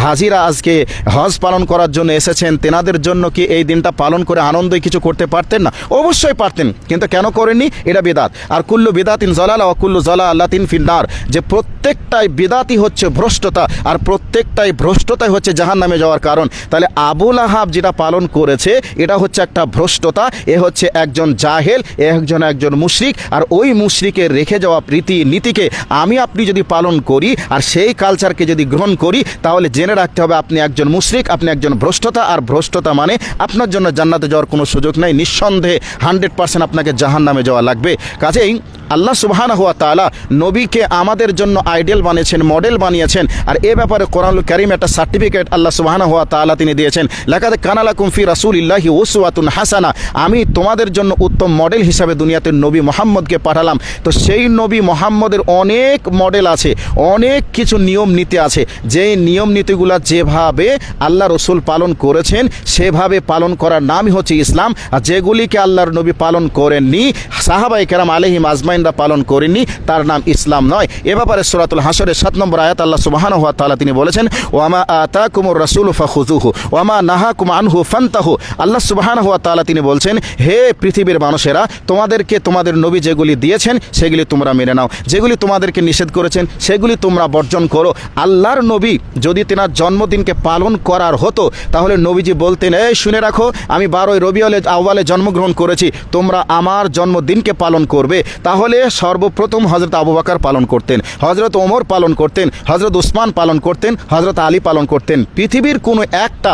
হাজিরা আজকে হজ পালন করার জন্য এসেছেন, তেনাদের জন্য কি এই দিনটা পালন করে আনন্দই কিছু করতে পারতেন না? অবশ্যই পারতেন, কিন্তু কেন করেননি? এটা বিদাত। আর কুল্লু বিদাতিন জালালা ওয়া কুল্লু জালালাতিন ফিন্নার, যে প্রত্যেকটাই বিদাতই হচ্ছে ভ্রষ্টতা, আর প্রত্যেকটাই ভ্রষ্টতাই হচ্ছে জাহান্নামে যাওয়ার কারণ। তাহলে আবু লাহাব যেটা পালন করেছে, এটা হচ্ছে একটা ভ্রষ্টতা, এ হচ্ছে একজন জাহেল, একজন মুশরিক। আর ওই মুশরিকের রেখে যাওয়া রীতি নীতিকে সংস্কৃতিকে আমি আপনি যদি পালন করি আর সেই কালচারকে যদি গ্রহণ করি, তাহলে জেনে রাখতে হবে আপনি একজন মুশরিক, আপনি একজন ভ্রষ্টতা। আর ভ্রষ্টতা মানে আপনার জন্য জান্নাতে যাওয়ার কোনো সুযোগ নেই, নিঃসন্দেহে 100% আপনাকে জাহান্নামে যাওয়া লাগবে। কাজেই আল্লাহ সুবহানাহু ওয়া তাআলা নবীকে আমাদের জন্য আইডিয়াল বানিয়েছেন, মডেল বানিয়েছেন। আর এ ব্যাপারে কোরআনুল কারীম একটা সার্টিফিকেট আল্লাহ সুবহানাহু ওয়া তাআলা তিনি দিয়েছেন, লাকাদ কানা লাকুম ফি রাসূলিল্লাহি উসওয়াতুন হাসানা। আমি তোমাদের জন্য উত্তম মডেল হিসাবে দুনিয়াতে নবী মুহাম্মদকে পাঠালাম। তো সেই নবী মুহাম্মদের অনেক মডেল আছে, অনেক কিছু নিয়ম নীতি আছে, যেই নিয়ম নীতিগুলো যেভাবে আল্লাহ রসুল পালন করেছেন সেভাবে পালন করার নামই হচ্ছে ইসলাম। আর যেগুলিকে আল্লাহর নবী পালন করেননি, সাহাবায়ে কেরাম আলাইহিম আজমাইনরা পালন করেননি, তার নাম ইসলাম নয়। এ ব্যাপারে সূরাতুল হাসরের 7 নম্বর আয়াত আল্লাহ সুবহানাহু ওয়া তাআলা তিনি বলেছেন, ওয়ামা আতাকুমুর রাসূলু ফাখুযুহু ওয়ামা নাহাকুম আনহু ফান্তাহু। আল্লাহ সুবহানাহু ওয়া তাআলা তিনি বলছেন, হে পৃথিবীর মানুষেরা, তোমাদেরকে তোমাদের নবী যেগুলি দিয়েছেন সেগুলি তোমরা মেনে নাও, যেগুলি তোমাদেরকে নিষেধ করেছেন সেগুলি তোমরা বর্জন করো। আল্লাহর নবী যদি তেনার জন্মদিনকে পালন করার হতো, তাহলে নবীজি বলতেন, এই শুনে রাখো, আমি 12ই রবিউল আউয়ালে জন্মগ্রহণ করেছি, তোমরা আমার জন্মদিনকে পালন করবে। তাহলে সর্বপ্রথম হযরত আবু বকর পালন করতেন, হযরত ওমর পালন করতেন, হযরত উসমান পালন করতেন, হযরত আলী পালন করতেন। পৃথিবীর কোনো একটা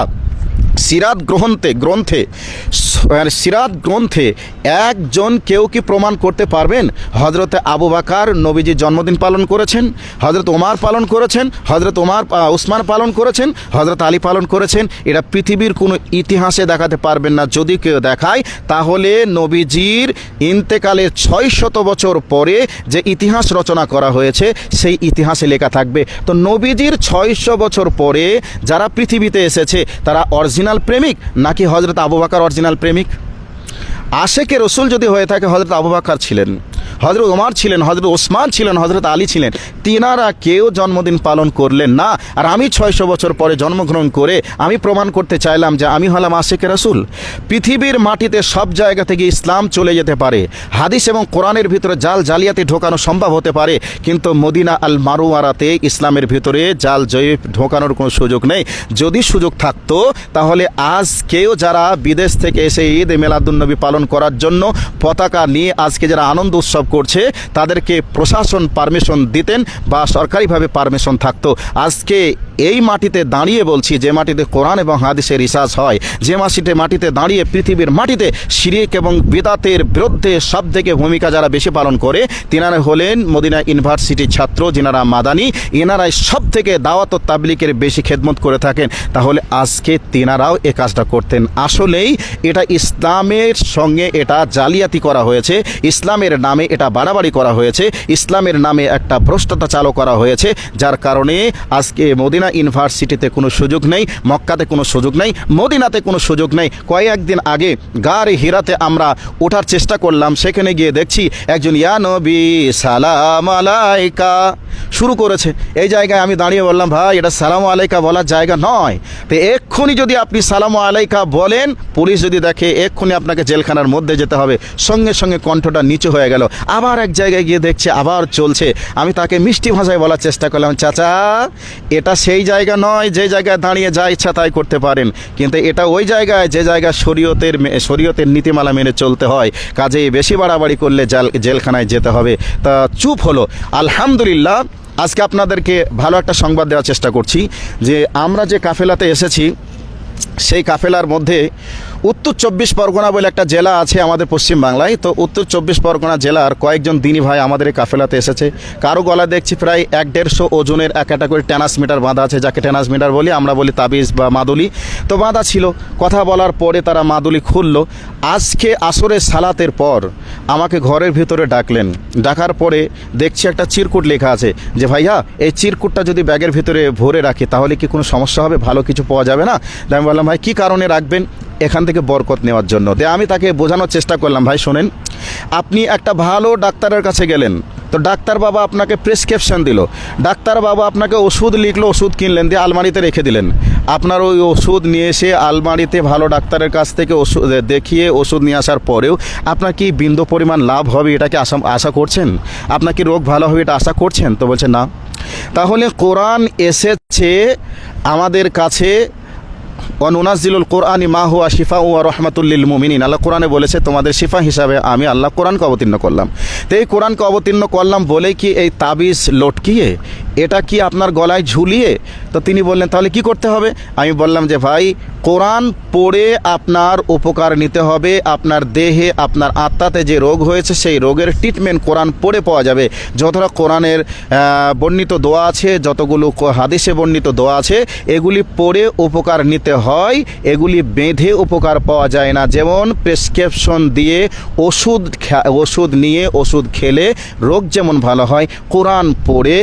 সিরাত গ্রন্থে একজন কেউ কি প্রমাণ করতে পারবেন হযরত আবু বকর নবীজির জন্মদিন পালন করেছেন, হযরত ওমর পালন করেছেন, হযরত উসমান পালন করেছেন, হযরত আলী পালন করেছেন? এটা পৃথিবীর কোনো ইতিহাসে দেখাতে পারবেন না। যদি কেউ দেখায়, তাহলে নবীজির ইন্তেকালের 600 বছর পরে যে ইতিহাস রচনা করা হয়েছে সেই ইতিহাসে লেখা থাকবে। তো নবীজির 600 বছর পরে যারা পৃথিবীতে এসেছে তারা অরিজিনাল প্রেমিক নাকি হযরত আবু বকর অরিজিনাল প্রেমিক? আশেকে রসুল যদি হয়ে থাকে, হযরত আবু বকর ছিলেন, হযরত ওমর ছিলেন, হযরত ওসমান ছিলেন, হযরত আলী ছিলেন, তিনারা কেউ জন্মদিন পালন করলেন না। আর আমি 600 বছর পরে জন্মগ্রহণ করে আমি প্রমাণ করতে চাইলাম যে আমি হলাম আশেকে রসুল। পৃথিবীর মাটিতে সব জায়গা থেকে ইসলাম চলে যেতে পারে, হাদিস এবং কোরআনের ভিতরে জালিয়াতি ঢোকানো সম্ভব হতে পারে, কিন্তু মদিনা আল মারওয়ারাতে ইসলামের ভিতরে জয়ীফ ঢোকানোর কোনো সুযোগ নেই। যদি সুযোগ থাকতো, তাহলে আজকেও যারা বিদেশ থেকে এসে ঈদ মিলাদুন্নবী পালন করার জন্য পতাকা নিয়ে আজকে যারা আনন্দ উৎসব করছে, তাদেরকে প্রশাসন পারমিশন দিতেন বা সরকারিভাবে পারমিশন থাকতো। আজকে এই মাটিতে দাঁড়িয়ে বলছি, যে মাটিতে কোরআন এবং হাদিসের রিসার্চ হয়, যে মাটিতে দাঁড়িয়ে পৃথিবীর মাটিতে শিরিক এবং বিদাতের বিরুদ্ধে সব থেকে ভূমিকা যারা বেশি পালন করে, তিনারা হলেন মদিনা ইউনিভার্সিটির ছাত্র, যিনারা মাদানী, এনারাই সব থেকে দাওয়াত ও তাবলীগের বেশি খেদমত করে থাকেন। তাহলে আজকে তিনারাও এ কাজটা করতেন। আসলেই এটা ইসলামের সঙ্গে এটা জালিয়াতি করা হয়েছে, ইসলামের নামে এটা বাড়াবাড়ি করা হয়েছে, ইসলামের নামে একটা ভ্রষ্টতা চালু করা হয়েছে, যার কারণে আজকে মদিনা ইউনিভার্সিটিতে কোনো সুযোগ নেই, মক্কাতে কোনো সুযোগ নেই, মদিনাতে কোনো সুযোগ নেই। কয়েকদিন আগে গারে হিরাতে আমরা ওঠার চেষ্টা করলাম, সেখানে গিয়ে দেখছি একজন ইয়া নবী সালাম আলাইকা শুরু করেছে। এই জায়গায় আমি দাঁড়িয়ে বললাম, ভাই এটা সালাম আলাইকা বলার জায়গা নয়। তো এক্ষুনি যদি আপনি সালাম আলাইকা বলেন, পুলিশ যদি দেখে, এক্ষুনি আপনাকে জেলখানার মধ্যে যেতে হবে। সঙ্গে সঙ্গে কণ্ঠটা নিচু হয়ে গেল। আবার এক জায়গায় গিয়ে দেখছে আবার চলছে। আমি তাকে মিষ্টি ভাষায় বলার চেষ্টা করলাম, চাচা এটা সেই জায়গা নয় যে জায়গায় দাঁড়িয়ে যা ইচ্ছা তাই করতে পারেন, কিন্তু এটা ওই জায়গায় যে জায়গায় শরীয়তের নীতিমালা মেনে চলতে হয়। কাজেই বেশি বাড়াবাড়ি করলে জেলখানায় যেতে হবে। তা চুপ হলো। আলহামদুলিল্লাহ, আজকে আপনাদেরকে ভালো একটা সংবাদ দেওয়ার চেষ্টা করছি যে আমরা যে কাফেলাতে এসেছি, সেই কাফেলার মধ্যে উত্তর 24 পরগনা বলে একটা জেলা আছে আমাদের পশ্চিম বাংলায়। তো উত্তর 24 পরগনা জেলার কয়েকজন দিনী ভাই আমাদের এই কাফেলাতে এসেছে। কারো গলা দেখছি প্রায় 1-150 ওজনের একটা করে ট্রান্সমিটার বাঁধা আছে, যাকে ট্রান্সমিটার বলি, আমরা বলি তাবিজ বা মাদুলি। তো বাঁধা ছিল। কথা বলার পরে তারা মাদুলি খুললো। আজকে আসরের সালাতের পর আমাকে ঘরের ভিতরে ডাকলেন। ডাকার পরে দেখছি একটা চিরকুট লেখা আছে যে ভাইয়া এই চিরকুটটা যদি ব্যাগের ভিতরে ভরে রাখি তাহলে কি কোনো সমস্যা হবে, ভালো কিছু পাওয়া যাবে না? আমি বললাম, ভাই কী কারণে রাখবেন? এখান থেকে বরকত নেওয়ার জন্য। আমি তাকে বোঝানোর চেষ্টা করলাম, ভাই শোনেন, আপনি একটা ভালো ডাক্তারের কাছে গেলেন, তো ডাক্তার বাবা আপনাকে প্রেসক্রিপশন দিল, ডাক্তার বাবা আপনাকে ওষুধ লিখলো, ওষুধ কিনলেন, দিয়ে আলমারিতে রেখে দিলেন। আপনার ওই ওষুধ নিয়ে এসে আলমারিতে ভালো ডাক্তারের কাছ থেকে ওষুধ দেখিয়ে ওষুধ নিয়ে আসার পরেও আপনার কি বিন্দু পরিমাণ লাভ হবে এটাকে আশা করছেন? আপনার কি রোগ ভালো হবে এটা আশা করছেন? তো বলছে না। তাহলে কোরআন এসেছে আমাদের কাছে অনুনাজ্জিলুল কোরআনি মা হুয়া শিফা ওয়া রাহমাতুল লিল মুমিনিন, আল্লাহ কোরআনে বলেছে তোমাদের শিফা হিসাবে আমি আল্লাহ কোরআনকে অবতীর্ণ করলাম। তো এই কোরআনকে অবতীর্ণ করলাম বলে কি এই তাবিজ লটকিয়ে এটা কি আপনার গলায় ঝুলিয়ে? তো তিনি বললেন তাহলে কি করতে হবে? আমি বললাম যে ভাই, কোরআন পড়ে আপনার উপকার নিতে হবে। আপনার দেহে আপনার আত্মাতে যে রোগ হয়েছে সেই রোগের ট্রিটমেন্ট কোরআন পড়ে পাওয়া যাবে। যতটা কোরআনের বর্ণিত দোয়া আছে, যতগুলো হাদিসে বর্ণিত দোয়া আছে, এগুলি পড়ে উপকার নিতে হয়। এগুলি বেঁধে উপকার পাওয়া যায় না। যেমন প্রেসক্রিপশন দিয়ে ওষুধ নিয়ে ওষুধ খেলে রোগ যেমন ভালো হয়, কোরআন পড়ে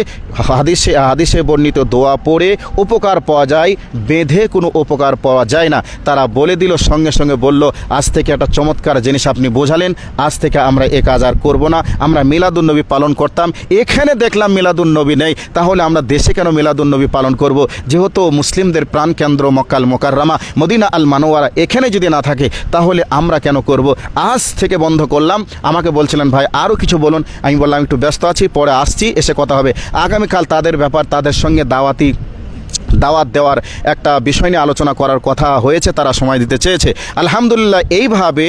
হাদিসে বর্ণিত দোয়া পড়ে উপকার পাওয়া যায়, বেঁধে কোনো উপকার পাওয়া যায় না। তারা বলে দিল, সঙ্গে সঙ্গে বলল, আজ থেকে একটা চমৎকার জিনিস আপনি বোঝালেন, আজ থেকে আমরা এ কাজ আর করবো না। আমরা মিলাদুন্নবী পালন করতাম, এখানে দেখলাম মিলাদুন্নবী নেই, তাহলে আমরা দেশে কেন মিলাদুন্নবী পালন করব? যেহেতু মুসলিমদের প্রাণকেন্দ্র মক্কাল মোকাররমা মদিনা আল মানোয়ারা এখানে যদি না থাকে তাহলে আমরা কেন করব? আজ থেকে বন্ধ করলাম। আমাকে বলছিলেন ভাই আরও কিছু বলুন। আমি বললাম একটু ব্যস্ত আছি, পরে আসছি, এসে কথা হবে। আগামীকাল তাদের ব্যাপার, তাদের সঙ্গে দাওয়াত দেওয়ার একটা বিষয় নিয়ে আলোচনা করার কথা হয়েছে, তারা সময় দিতে চেয়েছে। আলহামদুলিল্লাহ, এইভাবে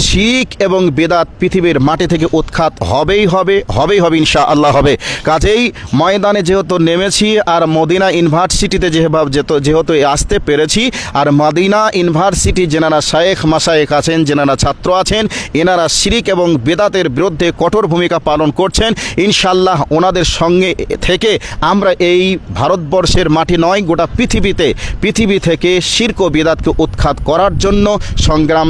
শিরক এবং বিদআত পৃথিবীর মাটি থেকে উৎখাত হবেই হবে ইনশাআল্লাহ হবে। কাজেই ময়দানে যেহেতু নেমেছি আর মদিনা ইউনিভার্সিটিতে যেহেতু আসতে পেরেছি, আর মদিনা ইউনিভার্সিটি যেনারা শায়েখ মাশায়েখ আছেন, যেনারা ছাত্র আছেন, এনারা শিরক এবং বিদআতের বিরুদ্ধে কঠোর ভূমিকা পালন করছেন। ইনশাআল্লাহ ওনাদের সঙ্গে থেকে আমরা এই ভারতবর্ষের মাটি নয়, গোটা পৃথিবী থেকে শিরক ও বিদআতকে উৎখাত করার জন্য সংগ্রাম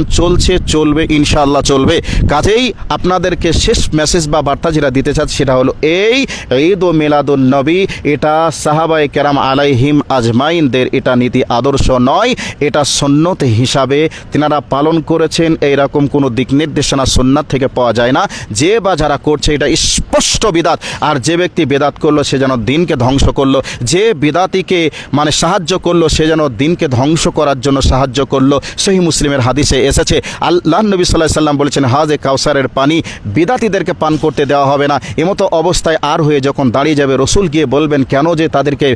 চলবে, ইনশাআল্লাহ চলবে। কাজেই আপনাদেরকে শেষ মেসেজ বা বার্তা যেটা দিতে চাচ্ছি সেটা হলো এই ঈদ ও মিলাদুন নবী, এটা সাহাবায়ে কেরাম আলাইহিম আজমাইনদের এটা নীতি আদর্শ নয়, এটা সুন্নত হিসাবে তিনারা পালন করেছেন। এইরকম কোনো দিক নির্দেশনা সুন্নাত থেকে পাওয়া যায় না। যে বা যারা করছে এটা স্পষ্ট বিদআত, আর যে ব্যক্তি বিদআত করলো সে যেন দিনকে ধ্বংস করলো, যে বিদআতিকে সাহায্য করলো সে যেন দিনকে ধ্বংস করার জন্য সাহায্য করলো। সহিহ মুসলিমের হাদিসে এসেছে, আল্লাহ নবী সাল্লাল্লাহু আলাইহি সাল্লাম বলেছেন, হাজে কাউসারের পানি বিদআতিদেরকে পান করতে দেওয়া হবে না। এমতো অবস্থায় আর হয়ে যখন দাঁড়িয়ে যাবে, রসুল গিয়ে বলবেন কেন যে তাদেরকে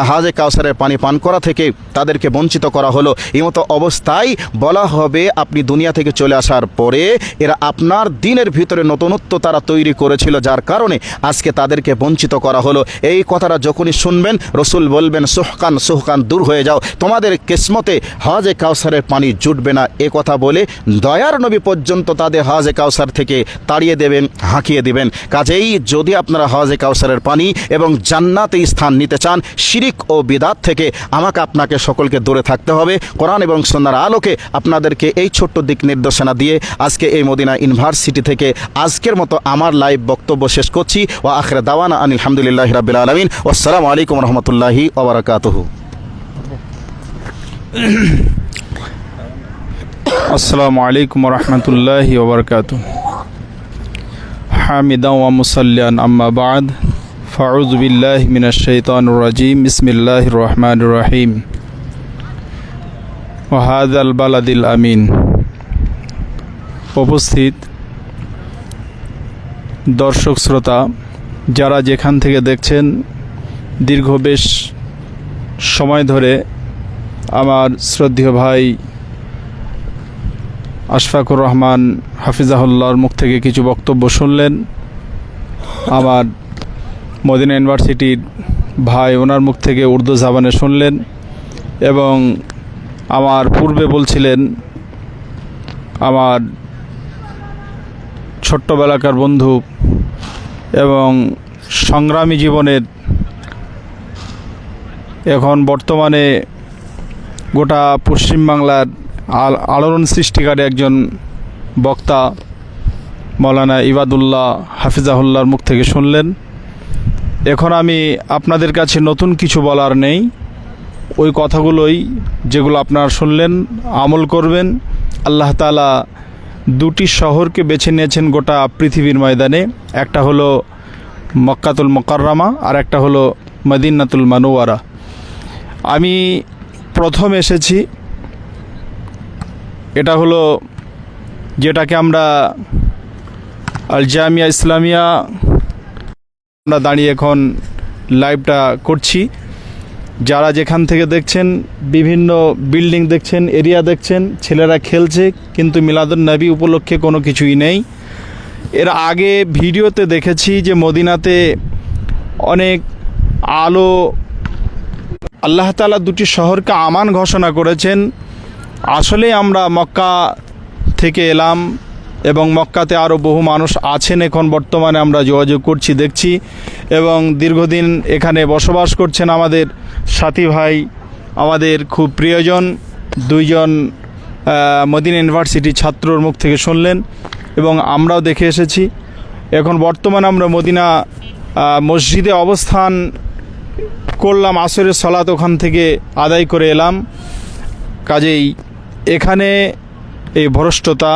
হাজে কাউসারের পানি পান করা থেকে তাদেরকে বঞ্চিত করা হলো। এমতো অবস্থায় বলা হবে, আপনি দুনিয়া থেকে চলে আসার পরে এরা আপনার দিনের ভিতরে নতুনত্ব তারা তৈরি করেছিল, যার কারণে আজকে তাদেরকে বঞ্চিত করা হলো। এই কথাটা যখনই শুনবেন, রসুল বলবেন, সুহকান দূর হয়ে যাও, তোমাদের কিসমতে হাজে কাউসারের পানি জুটবে না। এ কথা বলে দয়ার নবী পর্যন্ত তাদের হাজে কাউসার থেকে তাড়িয়ে দেবেন, হাঁকিয়ে দিবেন। কাজেই যদি আপনারা হাজে কাউসারের পানি এবং জান্নাতে স্থান নিতে চান, শিরক ও বিদআত থেকে আপনাকে সকলকে দূরে থাকতে হবে। কোরআন এবং সুন্নাহর আলোকে আপনাদেরকে এই ছোট্ট দিক নির্দেশনা দিয়ে আজকে এই মদিনা ইউনিভার্সিটি থেকে আজকের মতো আমার লাইভ বক্তব্য শেষ করছি। ওয়া আখির দাওয়ানা আনিল হামদুলিল্লাহি রাব্বিল আলামিন। আসসালামু আলাইকুম ওয়া রাহমাতুল্লাহি ওয়া বারাকাতুহু। আসসালামু আলাইকুম রহমতুল্লাহি ওয়া বারাকাতুহু। হামিদান ওয়া মুসাল্লিয়ান আম্মা বা'দ, ফাউযু বিল্লাহি মিনাশ শাইতানির রাজীম, বিসমিল্লাহির রহমানির রহিম। ওয়া হাযাল বালাদিল আমিন। উপস্থিত দর্শক শ্রোতা, যারা যেখান থেকে দেখছেন, দীর্ঘ বেশ সময় ধরে আমার শ্রদ্ধেয় ভাই আশফাকুর রহমান হাফিজাহুল্লাহর মুখ থেকে কিছু বক্তব্য শুনলেন। আমার মদিনা ইউনিভার্সিটির ভাই, ওনার মুখ থেকে উর্দু জাবানে শুনলেন। এবং আমার পূর্বে বলছিলেন আমার ছোট্টবেলাকার বন্ধু এবং সংগ্রামী জীবনের এখন বর্তমানে গোটা পশ্চিমবাংলার আলোড়ন সৃষ্টিকারী একজন বক্তা মৌলানা ইবাদুল্লাহ হাফিজাহুল্লাহর মুখ থেকে শুনলেন। এখন আমি আপনাদের কাছে নতুন কিছু বলার নেই, ওই কথাগুলোই যেগুলো আপনারা শুনলেন আমল করবেন। আল্লাহ তাআলা দুটি শহরকে বেছে নিয়েছেন গোটা পৃথিবীর ময়দানে, একটা হলো মক্কাতুল মুকাররমা আর একটা হলো মদিনাতুল মানওয়ারা। আমি প্রথম এসেছি, এটা হলো যেটাকে আমরা আল জামিয়া ইসলামিয়া আমরা দাঁড়িয়ে এখন লাইভটা করছি, যারা যেখান থেকে দেখছেন, বিভিন্ন বিল্ডিং দেখছেন, এরিয়া দেখছেন, ছেলেরা খেলছে, কিন্তু মিলাদুন নবী উপলক্ষে কোনো কিছুই নেই। এর আগে ভিডিওতে দেখেছি যে মদিনাতে অনেক আলো, আল্লাহ তাআলা দুটি শহরকে আমান ঘোষণা করেছেন। আসলে আমরা মক্কা থেকে এলাম এবং মক্কাতে আরও বহু মানুষ আছেন, এখন বর্তমানে আমরা যোগাযোগ করছি, দেখছি, এবং দীর্ঘদিন এখানে বসবাস করছেন আমাদের সাথী ভাই, আমাদের খুব প্রিয়জন, দুইজন মদিনা ইউনিভার্সিটির ছাত্রর মুখ থেকে শুনলেন এবং আমরাও দেখে এসেছি। এখন বর্তমানে আমরা মদিনা মসজিদে অবস্থান করলাম, আসরের সালাত ওখান থেকে আদায় করে এলাম। কাজেই এখানে এই ভ্রষ্টতা,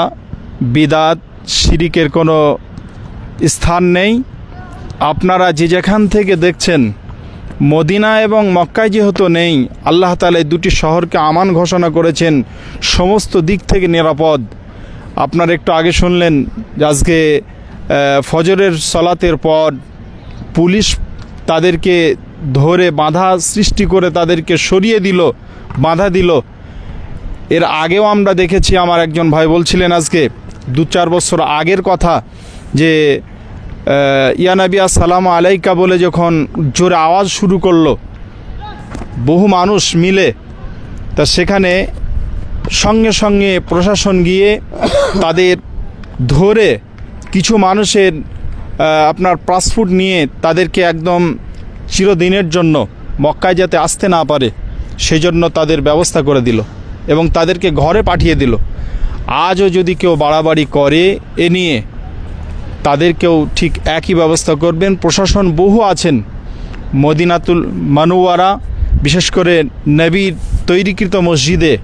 বিদাত, শিরিকের কোনো স্থান নেই। আপনারা যে যেখান থেকে দেখছেন, মদিনা এবং মক্কায় যেহেতু নেই, আল্লাহ তাআলা এই দুটি শহরকে আমান ঘোষণা করেছেন, সমস্ত দিক থেকে নিরাপদ। আপনারা একটু আগে শুনলেন যে আজকে ফজরের সালাতের পর পুলিশ তাদেরকে ধরে বাধা সৃষ্টি করে তাদেরকে সরিয়ে দিল, বাধা দিল। এর আগেও আমরা দেখেছি, আমার একজন ভাই বলছিলেন আজকে 2-4 বছর আগের কথা, যে ইয়া নবী আসসালামু আলাইকা বলে যখন জোরে আওয়াজ শুরু করলো বহু মানুষ মিলে, তা সেখানে সঙ্গে সঙ্গে প্রশাসন গিয়ে তাদের ধরে কিছু মানুষের আপনার পাসপোর্ট নিয়ে তাদেরকে একদম চিরদিনের জন্য মক্কায় যাতে আসতে না পারে সেই জন্য তাদের ব্যবস্থা করে দিল এবং তাদেরকে ঘরে পাঠিয়ে দিল। আজও যদি কেউ বাড়াবাড়ি করে এ নিয়ে, তাদেরকেও ঠিক একই ব্যবস্থা করবেন। প্রশাসন বহু আছেন মদিনাতুল মানওয়ারা, বিশেষ করে নবীর তৈরিকৃত মসজিদে,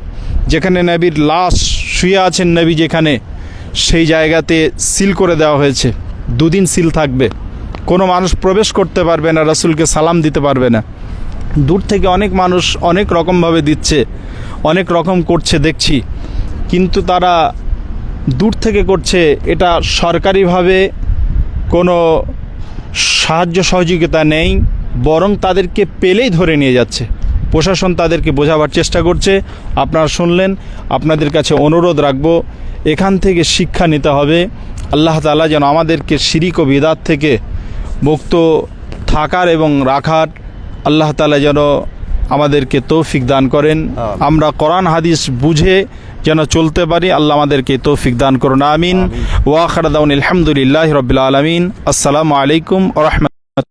যেখানে নবীর লাশ শুয়ে আছেন, নবী যেখানে, সেই জায়গাতে সিল করে দেওয়া হয়েছে। 2 দিন সিল থাকবে, কোনো মানুষ প্রবেশ করতে পারবে না, রাসূলকে সালাম দিতে পারবে না। দূর থেকে অনেক মানুষ অনেক রকমভাবে দিচ্ছে, অনেক রকম করছে দেখছি, কিন্তু তারা দূর থেকে করছে, এটা সরকারিভাবে কোনো সাহায্য সহযোগিতা নেই, বরং তাদেরকে পেলেই ধরে নিয়ে যাচ্ছে। প্রশাসন তাদেরকে বোঝাবার চেষ্টা করছে। আপনারা শুনলেন, আপনাদের কাছে অনুরোধ রাখবো, এখান থেকে শিক্ষা নিতে হবে। আল্লাহ তাআলা যেন আমাদেরকে শিরিক ও বিদআত থেকে মুক্ত থাকার এবং রাখার আল্লাহ তাআলা যেন আমাদেরকে তৌফিক দান করেন। আমরা কোরআন হাদিস বুঝে যেন চলতে পারি, আল্লাহ আমাদেরকে তৌফিক দান করুন। আমিন। ওয়া আখিরু দাওয়ানা আলহামদুলিল্লাহি রাব্বিল আলামিন। আসসালামু আলাইকুম ওয়া রাহমাতুল্লাহ।